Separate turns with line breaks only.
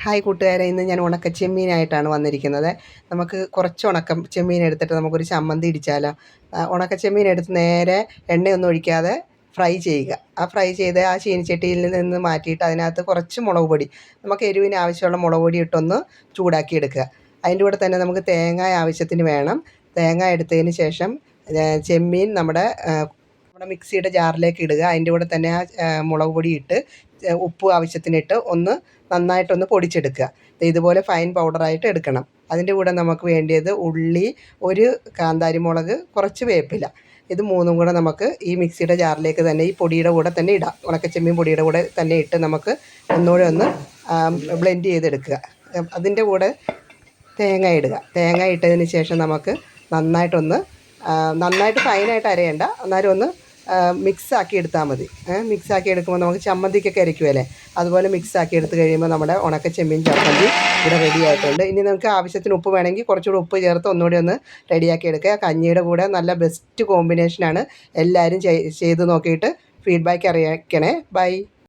Hi കൂട്ടുകാരെ, ഇന്ന് ഞാൻ ഉണക്കച്ചെമ്മീനായിട്ടാണ് വന്നിരിക്കുന്നത്. നമുക്ക് കുറച്ച് ചെമ്മീൻ എടുത്തിട്ട് നമുക്കൊരു ചമ്മന്തി ഇടിച്ചാലോ. ഉണക്കച്ചെമ്മീൻ എടുത്ത് നേരെ എണ്ണയൊന്നും ഒഴിക്കാതെ ഫ്രൈ ചെയ്യുക. ഫ്രൈ ചെയ്ത് ആ ചീനിച്ചട്ടിയിൽ നിന്ന് മാറ്റിയിട്ട് അതിനകത്ത് കുറച്ച് മുളക് പൊടി, നമുക്ക് എരിവിന് ആവശ്യമുള്ള മുളക് പൊടി ഇട്ടൊന്ന് ചൂടാക്കി എടുക്കുക. അതിൻ്റെ കൂടെ തന്നെ നമുക്ക് തേങ്ങ ആവശ്യത്തിന് വേണം. തേങ്ങ എടുത്തതിന് ശേഷം ചെമ്മീൻ നമ്മുടെ മിക്സിയുടെ ജാറിലേക്ക് ഇടുക. അതിൻ്റെ കൂടെ തന്നെ മുളക് പൊടി ഇട്ട് ഉപ്പ് ആവശ്യത്തിനിട്ട് നന്നായിട്ടൊന്ന് പൊടിച്ചെടുക്കുക. ഇതുപോലെ ഫൈൻ പൗഡറായിട്ട് എടുക്കണം. അതിൻ്റെ കൂടെ നമുക്ക് വേണ്ടിയത് ഉള്ളി, ഒരു കാന്താരി മുളക്, കുറച്ച് വേപ്പില. ഇത് മൂന്നും കൂടെ നമുക്ക് ഈ മിക്സിയുടെ ജാറിലേക്ക് തന്നെ ഈ പൊടിയുടെ കൂടെ തന്നെ ഇടാം. ഉണക്കച്ചെമ്മീൻ പൊടിയുടെ കൂടെ തന്നെ ഇട്ട് നമുക്ക് ഒന്നുകൂടെ ബ്ലെൻഡ് ചെയ്തെടുക്കുക. അതിൻ്റെ കൂടെ തേങ്ങ ഇടുക. തേങ്ങ ഇട്ടതിന് ശേഷം നമുക്ക് നന്നായിട്ട് ഫൈനായിട്ട് അരയണ്ട, എന്നാലും ഒന്ന് മിക്സാക്കി എടുത്താൽ മതി. മിക്സാക്കി എടുക്കുമ്പോൾ നമുക്ക് ചമ്മന്തിക്കൊക്കെ അരയ്ക്കുമല്ലേ, അതുപോലെ മിക്സാക്കി എടുത്ത് കഴിയുമ്പോൾ നമ്മുടെ ഉണക്ക ചെമ്മീൻ ചമ്മന്തി ഇവിടെ റെഡി ആയിട്ടുണ്ട്. ഇനി നമുക്ക് ആവശ്യത്തിന് ഉപ്പ് വേണമെങ്കിൽ കുറച്ചുകൂടി ഉപ്പ് ചേർത്ത് ഒന്നുകൂടി റെഡിയാക്കി എടുക്കുക. കഞ്ഞിയുടെ കൂടെ നല്ല ബെസ്റ്റ് കോമ്പിനേഷനാണ്. എല്ലാവരും ചെയ്ത് നോക്കിയിട്ട് ഫീഡ്ബാക്ക് അറിയിക്കണേ. ബൈ.